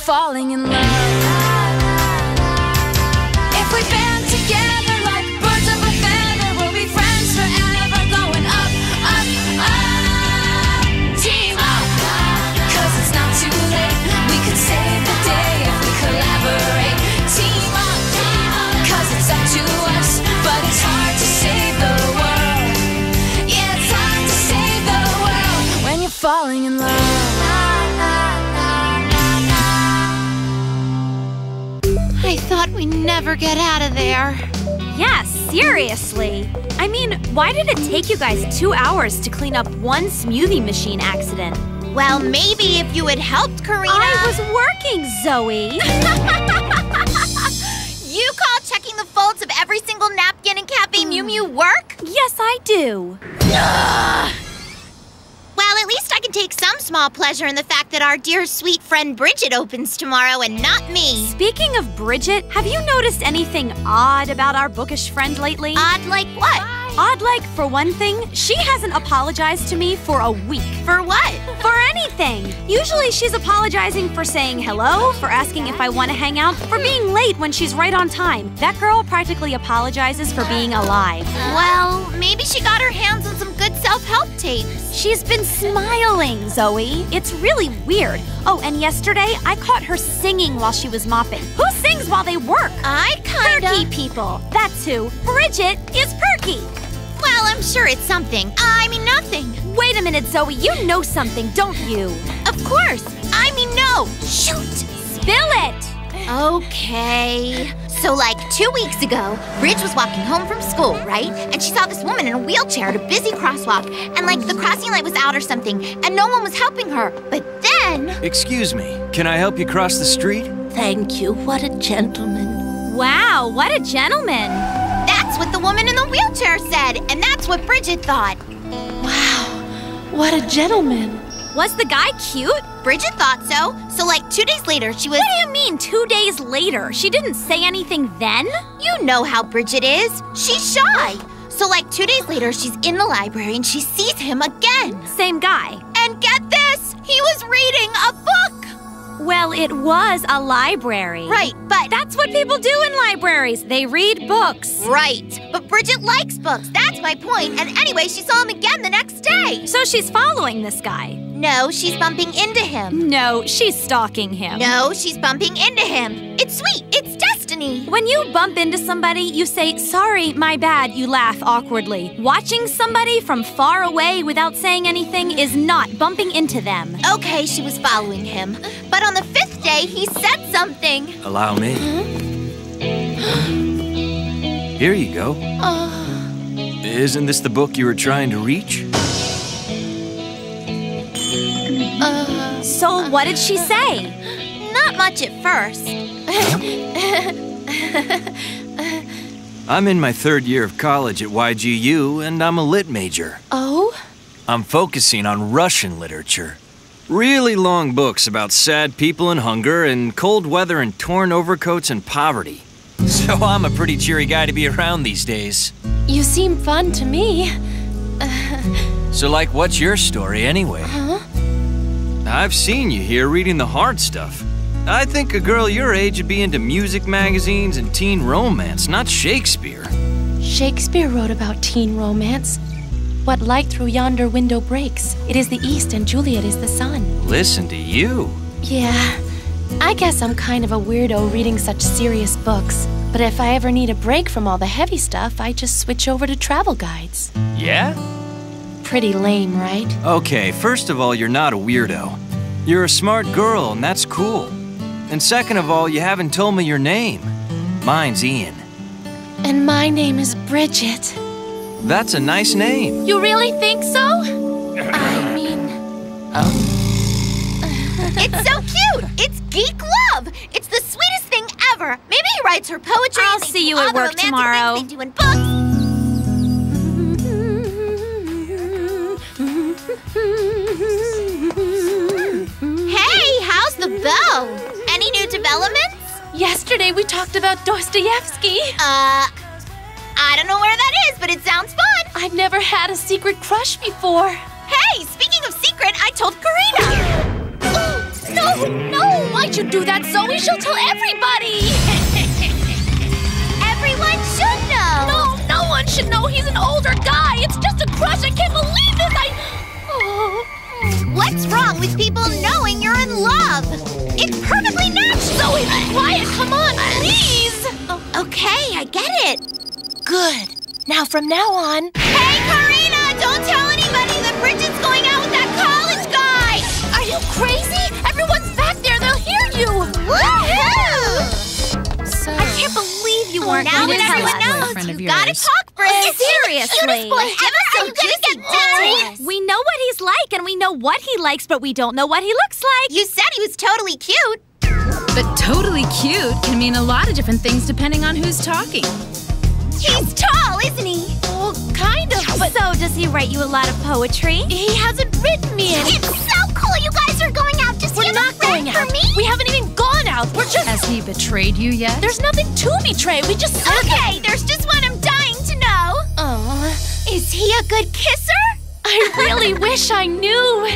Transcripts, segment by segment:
falling in love. If we band together like birds of a feather, we'll be friends forever, going up, up, up. Team up, 'cause it's not too late. We could save the day if we collaborate. Team up, 'cause it's up to us, but it's hard to save the world. Yeah, it's hard to save the world when you're falling in love. I thought we'd never get out of there. Yeah, seriously. I mean, why did it take you guys 2 hours to clean up one smoothie machine accident? Well, maybe if you had helped, Karina. I was working, Zoe. You call checking the folds of every single napkin in Cafe Mew Mew work? Yes, I do. Well, at least I can take some small pleasure in the fact that our dear sweet friend Bridget opens tomorrow and not me. Speaking of Bridget, have you noticed anything odd about our bookish friend lately? Odd like what? Odd like, for one thing, she hasn't apologized to me for a week. For what? For anything. Usually she's apologizing for saying hello, for asking if I want to hang out, for being late when she's right on time. That girl practically apologizes for being alive. Well, maybe she got her hands on some good self-help tapes. She's been smiling, Zoe. It's really weird. Oh, and yesterday, I caught her singing while she was mopping. Who sings while they work? I kinda... Perky people. That's who. Bridget is perky. Well, I'm sure it's something. I mean nothing. Wait a minute, Zoe. You know something, don't you? Of course. I mean no. Shoot. Spill it. Okay. So like 2 weeks ago, Bridge was walking home from school, right? And she saw this woman in a wheelchair at a busy crosswalk. And like the crossing light was out or something. And no one was helping her. But then... Excuse me. Can I help you cross the street? Thank you. What a gentleman. Wow, what a gentleman. That's what the woman in the wheelchair said. And that's what Bridget thought. Wow. What a gentleman. Was the guy cute? Bridget thought so. So like 2 days later, she was... What do you mean 2 days later? She didn't say anything then? You know how Bridget is. She's shy. So like 2 days later, she's in the library and she sees him again. Same guy. And get this, he was reading a book. Well, it was a library. Right, but... That's what people do in libraries. They read books. Right, but Bridget likes books. That's my point. And anyway, she saw him again the next day. So she's following this guy. No, she's bumping into him. No, she's stalking him. No, she's bumping into him. It's sweet. It's destiny. When you bump into somebody, you say, sorry, my bad, you laugh awkwardly. Watching somebody from far away without saying anything is not bumping into them. Okay, she was following him. But on the 5th day, he said something. Allow me. Here you go. Isn't this the book you were trying to reach? So what did she say? Not much at first. I'm in my 3rd year of college at YGU, and I'm a lit major. Oh? I'm focusing on Russian literature. Really long books about sad people and hunger and cold weather and torn overcoats and poverty. So I'm a pretty cheery guy to be around these days. You seem fun to me. So like, what's your story anyway? Huh? I've seen you here reading the hard stuff. I think a girl your age would be into music magazines and teen romance, not Shakespeare. Shakespeare wrote about teen romance. What light through yonder window breaks? It is the east and Juliet is the sun. Listen to you. Yeah, I guess I'm kind of a weirdo reading such serious books. But if I ever need a break from all the heavy stuff, I just switch over to travel guides. Yeah? Pretty lame, right? Okay, first of all, you're not a weirdo. You're a smart girl, and that's cool. And second of all, you haven't told me your name. Mine's Ian. And my name is Bridget. That's a nice name. You really think so? I mean... It's so cute! It's geek love! It's the sweetest thing ever! Maybe he writes her poetry. I'll see you at work tomorrow. Things they do in books. Hey, how's the bell? Any new developments? Yesterday we talked about Dostoevsky. I don't know where that is, but it sounds fun. I've never had a secret crush before. Hey, speaking of secret, I told Karina. No! Why'd you do that, Zoe? She'll tell everybody! Everyone should know! No one should know he's an older guy! It's just a crush! I can't believe this! What's wrong with people knowing you're in love? It's perfectly natural! Zoe, be quiet! Come on, please! Okay, I get it. Good. Now from now on... Hey, Karina! Don't tell anybody that Bridget's going out with that college guy! Are you crazy? Everyone's back there! They'll hear you! Woohoo! So... I can't believe you weren't Now going that to tell everyone us. knows, boyfriend of you gotta yours. talk, Bridget. Seriously. Boy ever, are you gonna get married? We know what he's like and we know what he likes, but we don't know what he looks like. You said he was totally cute. But totally cute can mean a lot of different things depending on who's talking. He's tall, isn't he? Well, kind of, but... So, does he write you a lot of poetry? He hasn't written me any. It's so cool you guys are going out. Just We're not going out. for me? We haven't even gone out. We're just... Has he betrayed you yet? There's nothing to betray. We just said Okay, there's just one I'm dying to know. Is he a good kisser? I really wish I knew.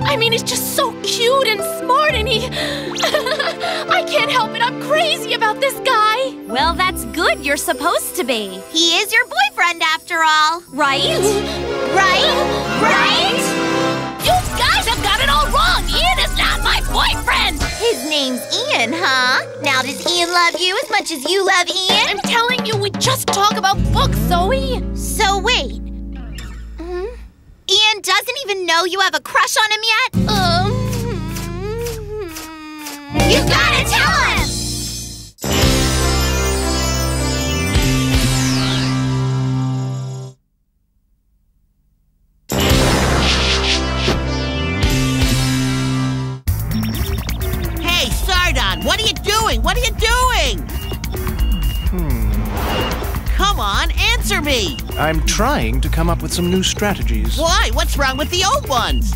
I mean, he's just so cute and smart and he... I can't help it. I'm crazy about this guy. Well, that's good. You're supposed to be. He is your boyfriend after all. Right? Right? You guys have got it all wrong. Ian is not my boyfriend. His name's Ian, huh? Now does Ian love you as much as you love Ian? I'm telling you, we just talk about books, Zoe. So wait. Ian doesn't even know you have a crush on him yet? You gotta tell him! Hey, Sardon, what are you doing? What are you doing? Come on, answer me! I'm trying to come up with some new strategies. Why? What's wrong with the old ones?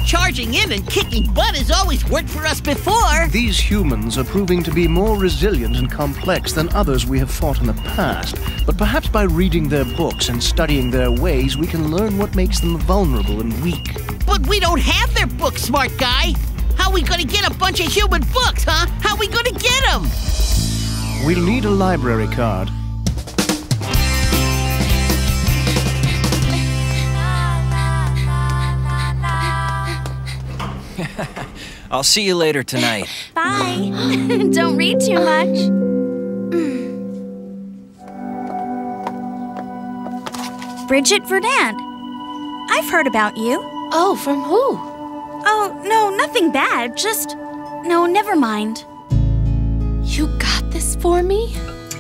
Charging in and kicking butt has always worked for us before. These humans are proving to be more resilient and complex than others we have fought in the past. But perhaps by reading their books and studying their ways, we can learn what makes them vulnerable and weak. But we don't have their books, smart guy. How are we gonna get a bunch of human books, huh? How are we gonna get them? We'll need a library card. I'll see you later tonight. Bye. Don't read too much. Bridget Verdand. I've heard about you. Oh, from who? Oh, no, nothing bad. Just... No, never mind. You got this for me?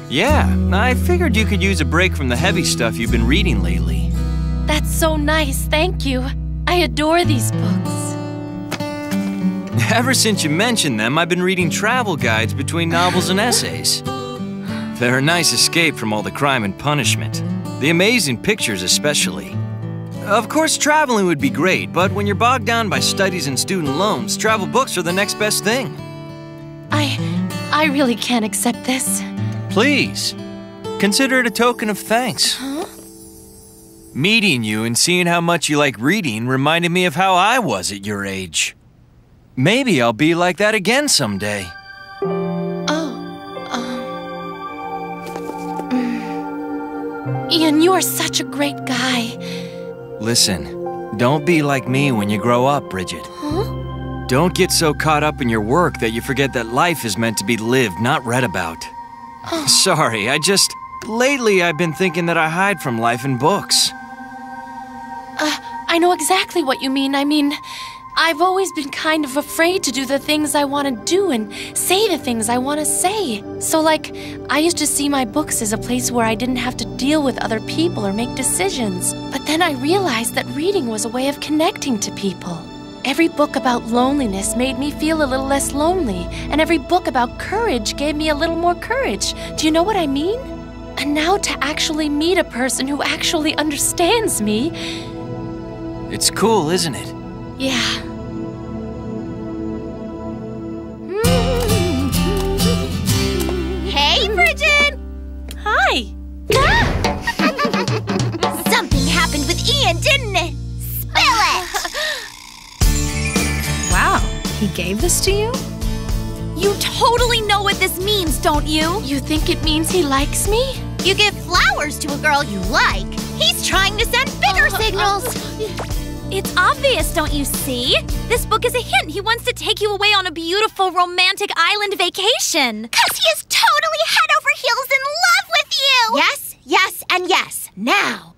Yeah, I figured you could use a break from the heavy stuff you've been reading lately. That's so nice, thank you. I adore these books. Ever since you mentioned them, I've been reading travel guides between novels and essays. They're a nice escape from all the crime and punishment. The amazing pictures especially. Of course, traveling would be great, but when you're bogged down by studies and student loans, travel books are the next best thing. I really can't accept this. Please, consider it a token of thanks. Huh? Meeting you and seeing how much you like reading reminded me of how I was at your age. Maybe I'll be like that again someday. Ian, you are such a great guy. Listen, don't be like me when you grow up, Bridget. Huh? Don't get so caught up in your work that you forget that life is meant to be lived, not read about. Sorry, lately I've been thinking that I hide from life in books. I know exactly what you mean. I mean, I've always been kind of afraid to do the things I want to do and say the things I want to say. So, like, I used to see my books as a place where I didn't have to deal with other people or make decisions. But then I realized that reading was a way of connecting to people. Every book about loneliness made me feel a little less lonely, and every book about courage gave me a little more courage. Do you know what I mean? And now to actually meet a person who actually understands me... It's cool, isn't it? Yeah. Hey, Bridget! Hi. Something happened with Ian, didn't it? Spill it! Wow, he gave the close to you? You totally know what this means, don't you? You think it means he likes me? You give flowers to a girl you like. He's trying to send bigger signals. It's obvious, don't you see? This book is a hint. He wants to take you away on a beautiful, romantic island vacation. 'Cause he is totally head over heels in love with you! Yes, yes, and yes. Now,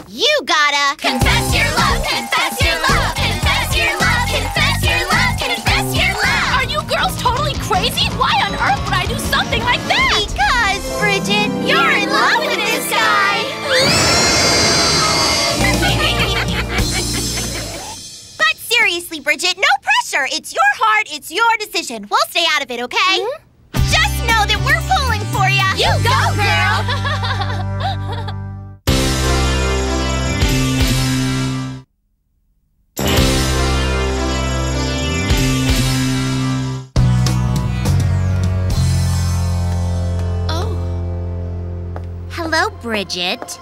you gotta Confess your love, confess your love, confess your love, confess your love, confess your love. Are you girls totally crazy? Why on earth would I do something like that? Because, Bridget, you're in love with this guy! But seriously, Bridget, no pressure. It's your heart, it's your decision. We'll stay out of it, okay? Just know that we're pulling for you. You go, girl. Hello, Bridget.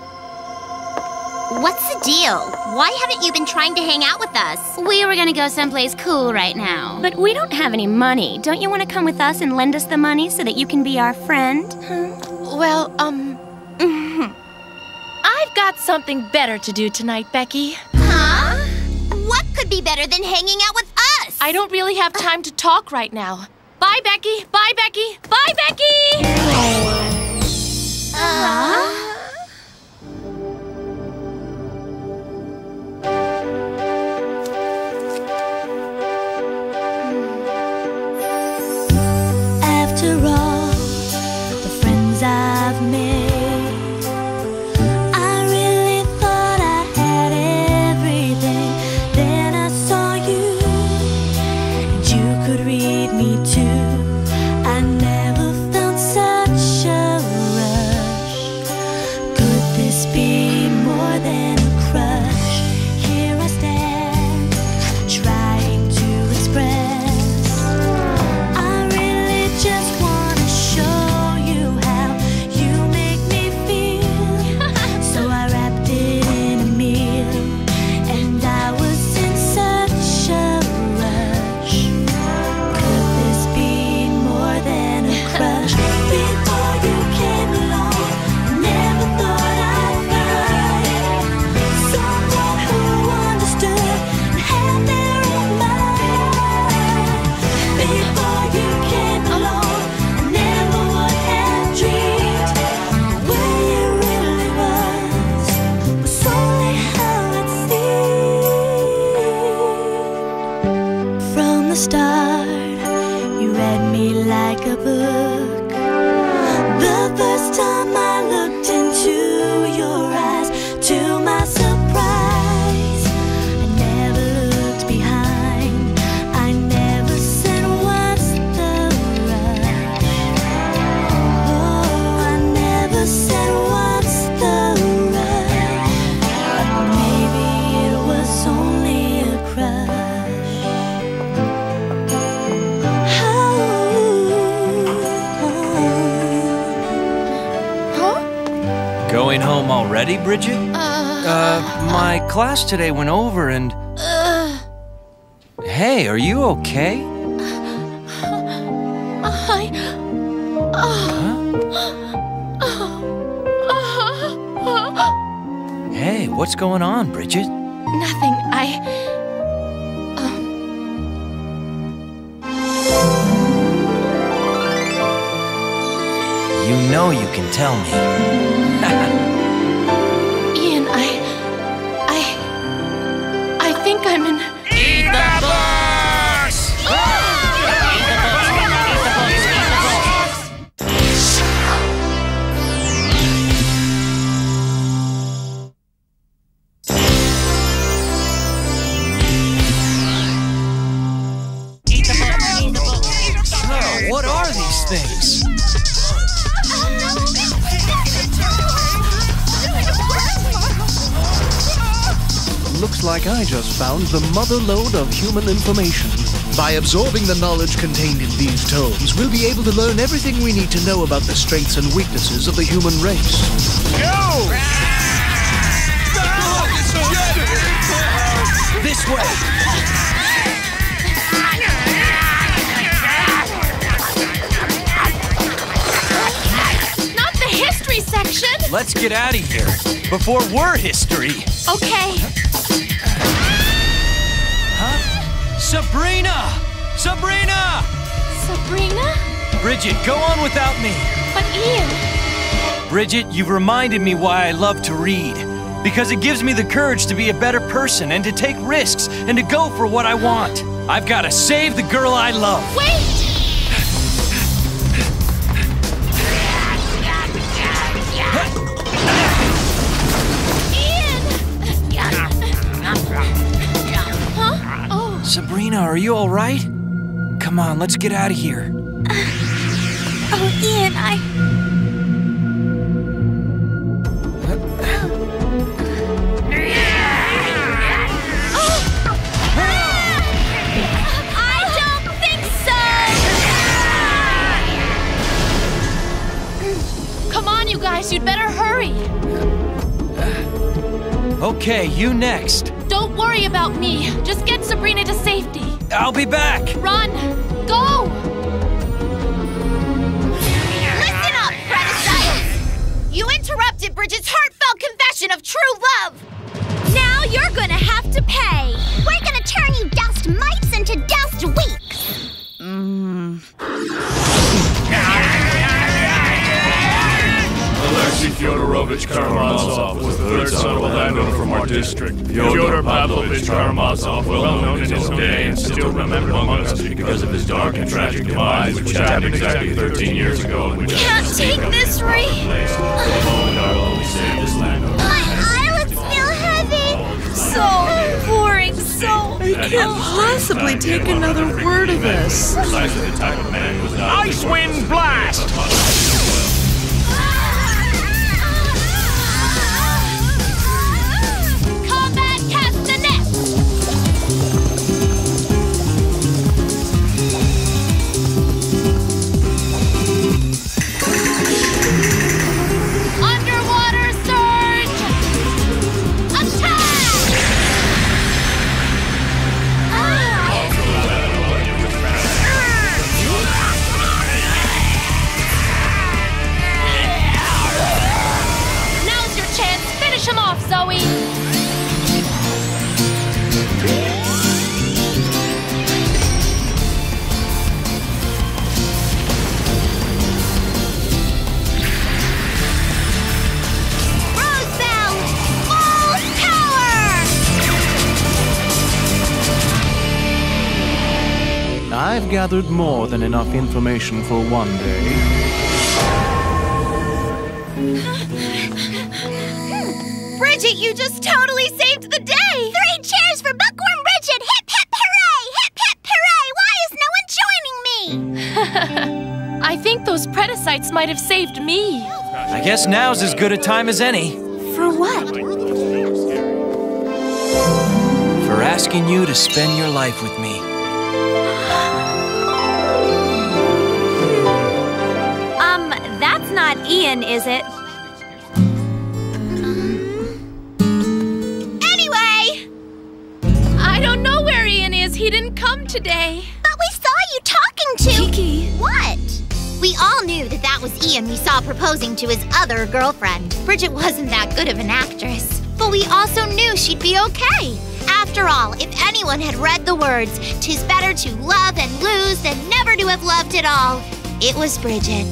What's the deal? Why haven't you been trying to hang out with us? We were gonna go someplace cool right now. But we don't have any money. Don't you want to come with us and lend us the money so that you can be our friend? Well, I've got something better to do tonight, Becky. Huh? What could be better than hanging out with us? I don't really have time to talk right now. Bye, Becky. Bye, Becky. Bye, Becky! After all the friends I've made, I really thought I had everything. Then I saw you, and you could read me too. I never felt such a rush. Could this be more than a crush? Here I stand, trying to express. I really just wanna show you how you make me feel. So I wrapped it in a meal, and I was in such a rush. Could this be more than a crush? Before you came along, I never thought I'd find someone who understood and had their own mind. Before you came along, I never would have dreamed the way it really was only how it seemed. From the start, you read me like a book. The first time I looked into your eyes, to my surprise, I never looked behind. I never said what's the rush. Oh, I never said what's the rush. Maybe it was only a crush. Going home already, Bridget? My class today went over and... Hey, are you okay? Hey, what's going on, Bridget? Nothing. You know you can tell me. Ian, I think I'm in... Eat the books! So, what are these things? Looks like I just found the mother lode of human information. By absorbing the knowledge contained in these tomes, we'll be able to learn everything we need to know about the strengths and weaknesses of the human race. Go! This way! Let's get out of here before we're history. Okay. Huh? Sabrina! Sabrina! Sabrina? Bridget, go on without me. But Ian... Bridget, you've reminded me why I love to read. Because it gives me the courage to be a better person and to take risks and to go for what I want. I've got to save the girl I love. Wait! Huh? Oh. Sabrina, are you all right? Come on, let's get out of here. Oh, Ian, I don't think so! Come on, you guys, you'd better hurry. Okay, you next. Don't worry about me. Just get Sabrina to safety. I'll be back. Run! Go! Listen up, Predasites! You interrupted Bridget's heartfelt confession of true love! Now you're gonna have to pay! We're gonna turn you dust mites into dust weeks! Alexei Fyodorovich Karamazov was the third son of a landowner from our district. Fyodor Pavlovich Karamazov, well known in his day and still remembered among us because of his dark and tragic demise, which happened exactly 13 years ago. Can't take this, Ray! My eyelids feel heavy! So boring, so... I can't possibly take another word of this. Ice Wind Blast! Combat Castanet! Underwater surge! Attack! Now's your chance. Finish him off, Zoe. Rosebell! Full power! I've gathered more than enough information for one day. Bridget, you just totally saved the day! 3 cheers for Bookworm Bridget! Hip hip hooray! Hip hip hooray! Why is no one joining me? I think those Predasites might have saved me. I guess now's as good a time as any. For what? For asking you to spend your life with me. That's not Ian, is it? Anyway! I don't know where Ian is. He didn't come today. But we saw you talking to... Kiki. What? We all knew that that was Ian we saw proposing to his other girlfriend. Bridget wasn't that good of an actress. But we also knew she'd be okay. After all, if anyone had read the words, "'Tis better to love and lose than never to have loved at all," it was Bridget.